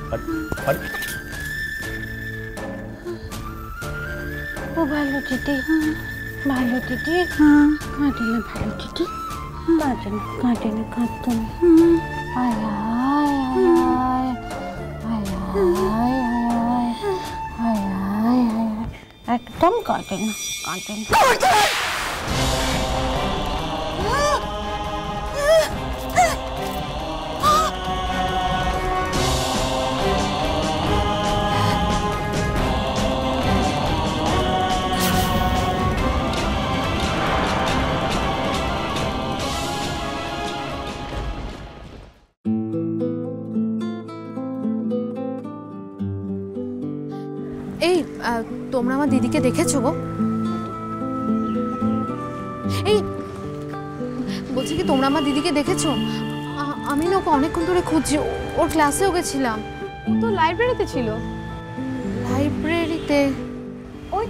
ও ভালো দিদি, ভালো দিদি, কাঁদে না ভালো দিদি, কাঁদে না কাঁদে না কাঁদতে না। আয় আয় আয় আয় আয় আয় আয় আয়, একদম কাঁদে না কাঁদে না। এই তোমরা আমার দিদিকে দেখেছো গো? এই বলছি কি তোমরা আমার দিদিকে দেখেছো? আমি না ওকে অনেকক্ষণ ধরে খুঁজছি, ওর ক্লাসেও গেছিলাম। ও তো লাইব্রেরিতে ছিল। লাইব্রেরিতে? ওই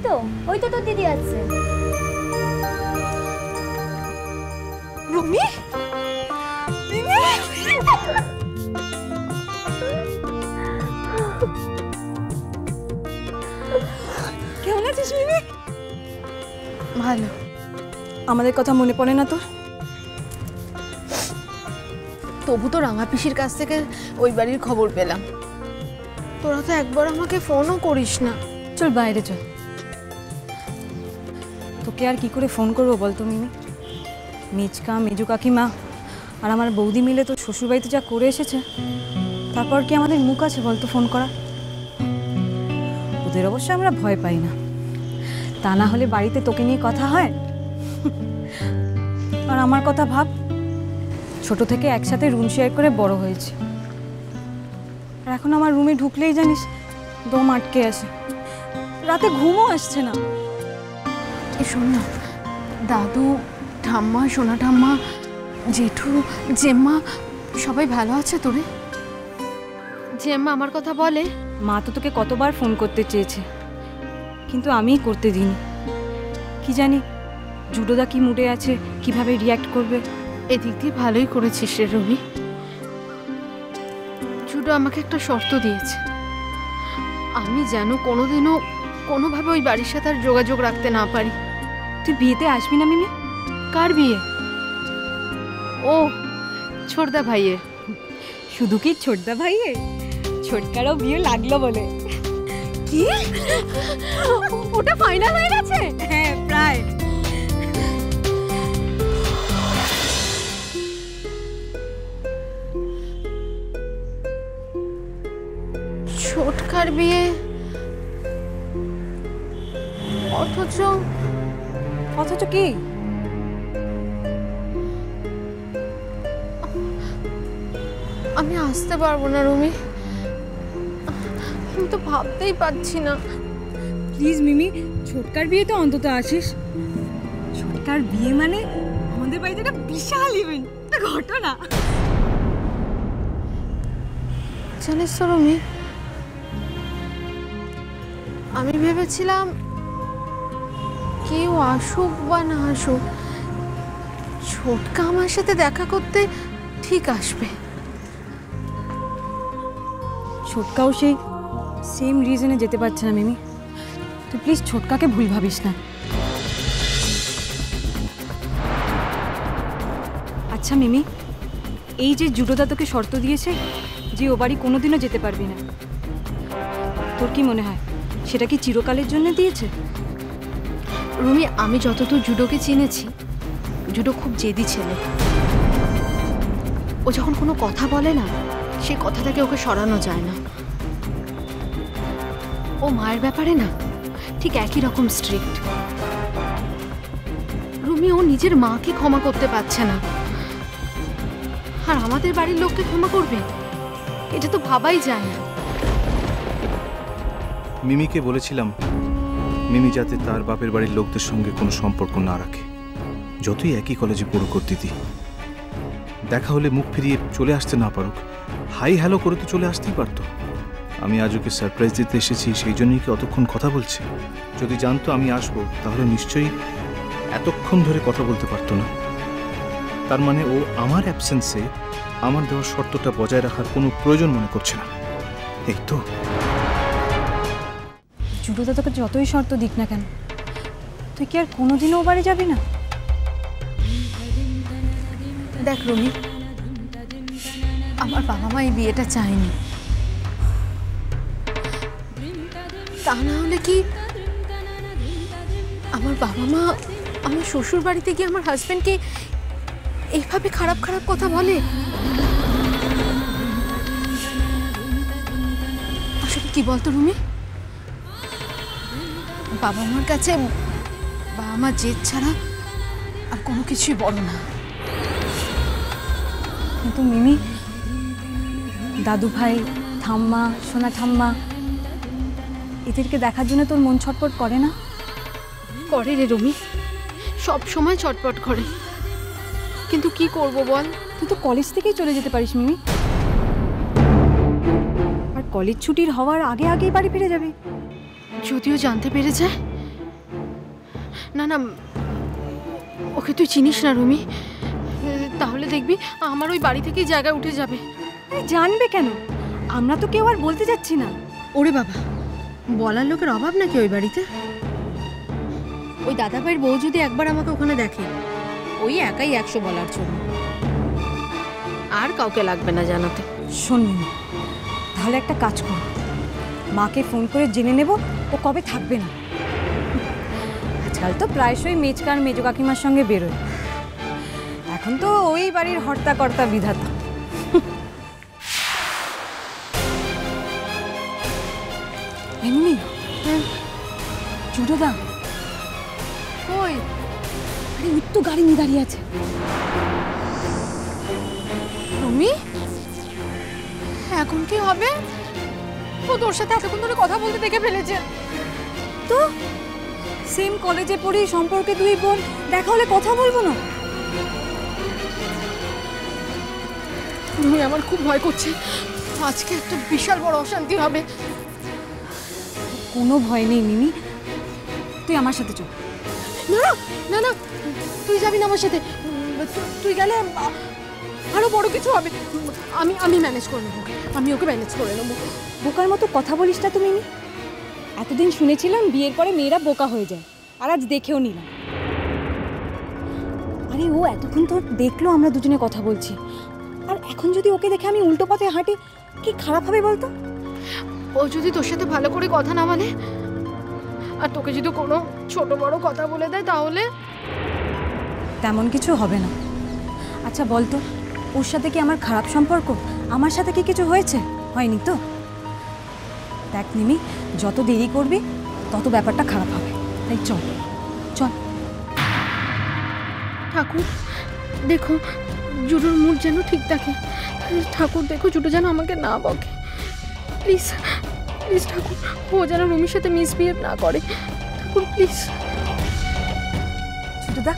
তো তোর দিদি আছে। রুমি, কেমন আছিস মিমি? ভালো। আমাদের কথা মনে পড়ে না তোর? তবু তো রাঙা পিসির কাছ থেকে ওই বাড়ির খবর পেলাম। তোরা তো একবার আমাকে ফোনও করিস না। চল বাইরে চল। তোকে আর কি করে ফোন করবো বলতো মিমি? মিচকা, মেজু কাকিমা আর আমার বৌদি মিলে তো শ্বশুরবাড়িতে যা করে এসেছে, তারপর কি আমাদের মুখ আছে বলতো ফোন করা? ওদের অবশ্য আমরা ভয় পাই না, তা না হলে বাড়িতে তোকে নিয়ে কথা হয়? আর আমার কথা ভাব, ছোট থেকে একসাথে রুম শেয়ার করে বড় হয়েছে, আর এখন আমার রুমে ঢুকলেই জানিস দম আটকে আসে, রাতে ঘুমও আসছে না। শোন না, দাদু, ঠাম্মা, সোনা ঠাম্মা, জেঠু, জেম্মা সবাই ভালো আছে তোরে? জেম্মা আমার কথা বলে? মা তো তোকে কতবার ফোন করতে চেয়েছে, কিন্তু আমিই করতে দিইনি। কি জানি জুডোদা কি মুডে আছে, কিভাবে রিয়্যাক্ট করবে। এদিক দিয়ে ভালোই করেছিস রে রবি। জুডো আমাকে একটা শর্ত দিয়েছে, আমি যেন কোনোদিনও কোনোভাবে ওই বাড়ির সাথে আর যোগাযোগ রাখতে না পারি। তুই বিয়েতে আসবি না মিমি? কার বিয়ে? ও ছোটদা ভাইয়ের। শুধু কি ছোটদা ভাইয়ের, ছোটকারও বিয়ে লাগলো বলে। কি? ওটা ফাইনাল হয়ে গেছে? হ্যাঁ প্রায়। ছোটকার বিয়ে, অথচ কি? আমি আসতে পারবো না রুমি, আমি তো ভাবতেই পারছি না। প্লিজ মিমি, ছোটকার বিয়ে তো অন্তত আসিস। ছোটকার বিয়ে মানে আমাদের বাড়িতে একটা বিশাল ইভেন্ট, একটা ঘটনা। জানিস তো রুমি, আমি ভেবেছিলাম কেউ আসুক বা না আসুক, ছোটকা আমার সাথে দেখা করতে ঠিক আসবে। ছোটকাও সেই সেম রিজনে যেতে পারছে না মিমি। তুই প্লিজ ছোটকাকে ভুল ভাবিস না। আচ্ছা মিমি, এই যে জুডোদা তোকে শর্ত দিয়েছে যে ও বাড়ি কোনোদিনও যেতে পারবি না, তোর কি মনে হয় সেটা কি চিরকালের জন্য দিয়েছে? রুমি, আমি যতদূর জুডোকে চিনেছি, জুডো খুব জেদি ছেলে। ও যখন কোনো কথা বলে না, সেই কথা থেকে ওকে সরানো যায় না। ও মায়ের ব্যাপারে না ঠিক একই রকম স্ট্রিক্ট। রুমি, ও নিজের মাকে ক্ষমা করতে পারছে না, আর আমাদের বাড়ির লোককে ক্ষমা করবে? এটা তো ভাবাই যায় না। মিমিকে বলেছিলাম মিমি যাতে তার বাপের বাড়ির লোকদের সঙ্গে কোনো সম্পর্ক না রাখে, যতই একই কলেজে পড়ুক ওর দিদি। দেখা হলে মুখ ফিরিয়ে চলে আসতে না পারুক, হাই হ্যালো করে তো চলে আসতেই পারতো। আমি আজ ওকে সারপ্রাইজ দিতে এসেছি, সেই জন্যই কি অতক্ষণ কথা বলছে। যদি জানতো আমি আসবো তাহলে নিশ্চয়ই এতক্ষণ ধরে কথা বলতে পারতো না। তার মানে ও আমার অ্যাবসেন্সে আমার দেওয়া শর্তটা বজায় রাখার কোনো প্রয়োজন মনে করছে না। এই তো। জুডোদা তোকে যতই শর্ত দিক না কেন, তুই কি আর কোনোদিনও ও বাড়ি যাবি না? দেখ রুমি, আমার বাবা মা এই বিয়েটা চায়নি, তা না হলে কি আমার বাবা মা আমার শ্বশুর বাড়িতে গিয়ে আমার হাজবেন্ডকে এইভাবে খারাপ খারাপ কথা বলে? আসলে কি বলতো রুমি, বাবা মার কাছে বাবা মা জেদ ছাড়া আর কোনো কিছুই বড় না। কিন্তু মিমি, দাদু ভাই, ঠাম্মা, সোনা ঠাম্মা, এদেরকে দেখার জন্য তোর মন ছটফট করে না? করে রে রুমি, সব সময় চটপট করে, কিন্তু কি করব বল? তুই তো কলেজ থেকেই চলে যেতে পারিস মিমি, আর কলেজ ছুটির হওয়ার আগে আগেই বাড়ি ফিরে যাবি। যদিও জানতে পেরে যায়। না না, ওকে তুই চিনিস না রুমি, তাহলে দেখবি আমার ওই বাড়ি থেকেই জায়গায় উঠে যাবে। আরে জানবে কেন, আমরা তো কেউ আর বলতে যাচ্ছি না। ওরে বাবা, বলার লোকের অভাব নাকি ওই বাড়িতে? ওই দাদা ভাইয়ের বউ যদি একবার আমাকে ওখানে দেখে, ওই একাই 100 বলার জন্য, আর কাউকে লাগবে না জানাতে। শোন মিমি, তাহলে একটা কাজ কর, মাকে ফোন করে জেনে নেব ও কবে থাকবে না। আজকাল তো প্রায়শই মেজকার মেজো কাকিমার সঙ্গে বেরোয়, এখন তো ওই বাড়ির হর্তাকর্তা বিধাতা। এমনি জুডোদা, ওই আরে ওই তো গাড়ি নিয়ে দাঁড়িয়ে আছে। রুমি, এখন কি হবে? ও তোর সাথে এতক্ষণ ধরে কথা বলতে দেখে ফেলেছে। তো সেম কলেজে পড়ি, সম্পর্কে দুই বোন, দেখা হলে কথা বলবো না? রুমি, আমার খুব ভয় করছে, আজকে একটা বিশাল বড় অশান্তি হবে। কোনো ভয় নেই মিমি, তুই আমার সাথে চল। না না না, তুই যাবি না আমার সাথে, তুই গেলে আরো বড় কিছু হবে। আমি ম্যানেজ করে নেবো, আমি ওকে ম্যানেজ করে নেবো। বোকার মতো কথা বলিস না তুমি। এতদিন শুনেছিলাম বিয়ের পরে মেয়েরা বোকা হয়ে যায়, আর আজ দেখেও নিলাম। আরে ও এতক্ষণ তো দেখলো আমরা দুজনে কথা বলছি, আর এখন যদি ওকে দেখে আমি উল্টো পথে হাঁটি, কি খারাপ হবে বলতো? ও যদি তোর সাথে ভালো করে কথা না মানে, আর তোকে যদি কোনো ছোট বড় কথা বলে দেয়, তাহলে? তেমন কিছু হবে না। আচ্ছা বলতো, ওর সাথে কি আমার খারাপ সম্পর্ক? আমার সাথে কি কিছু হয়েছে? হয়নি তো? দেখ নিমি, যত দেরি করবি তত ব্যাপারটা খারাপ হবে, তাই চল চল। ঠাকুর দেখো, জুডোর মুড যেন ঠিক থাকে। ঠাকুর দেখো, জুডো যেন আমাকে না বকে। প্লিজ প্লিজ ঠাকুর, ও যেন রুমির সাথে মিসবিহেভ না করে। ঠাকুর প্লিজ। জুডোদা,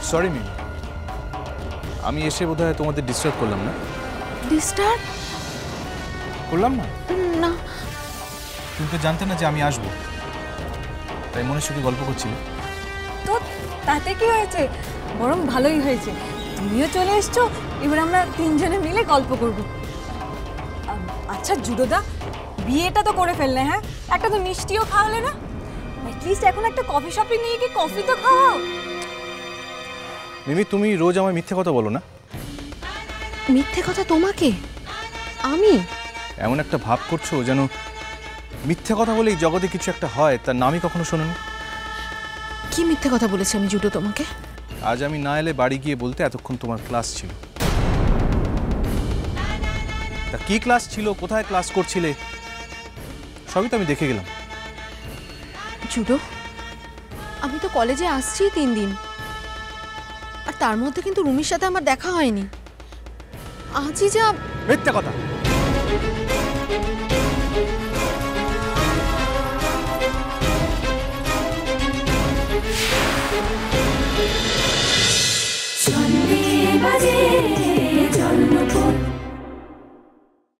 সরি মিমি, আমি এসে বোধহয় তোমাদের ডিস্টার্ব করলাম না? ডিস্টার্ব করলাম না? না। তুমি তো জানতে না যে আমি আসবো, তাই মনের সুখে গল্প করছিলে। তো তাতে কি হয়েছে? বরং ভালোই হয়েছে, তুমিও চলে এসছো, এবার আমরা তিনজনে মিলে গল্প করব। আচ্ছা জুডোদা, বিয়েটা তো করে ফেললে, হ্যাঁ? একটা তো মিষ্টিও খাওয়ালে না, অ্যাটলিস্ট এখন একটা কফি শপে নিয়ে গিয়ে কফি তো খাওয়াও। মিমি, তুমি রোজ আমায় মিথ্যে কথা বলো না? মিথ্যে কথা তোমাকে? আমি? এমন একটা ভাব করছো যেন মিথ্যে কথা বলেই জগতে কিছু একটা হয়, তার নামই কখনো শোনোনি। কি মিথ্যে কথা বলেছি আমি জুডো তোমাকে? আজ আমি না এলে বাড়ি গিয়ে বলতে এতক্ষণ তোমার ক্লাস ছিল। তা কি ক্লাস ছিল, কোথায় ক্লাস করছিলে, সবই তো আমি দেখে গেলাম। জুডো, আমি তো কলেজে আসছি 3 দিন, আর তার মধ্যে কিন্তু রুমির সাথে আমার দেখা হয়নি। আজই যা। মিথ্যে কথা।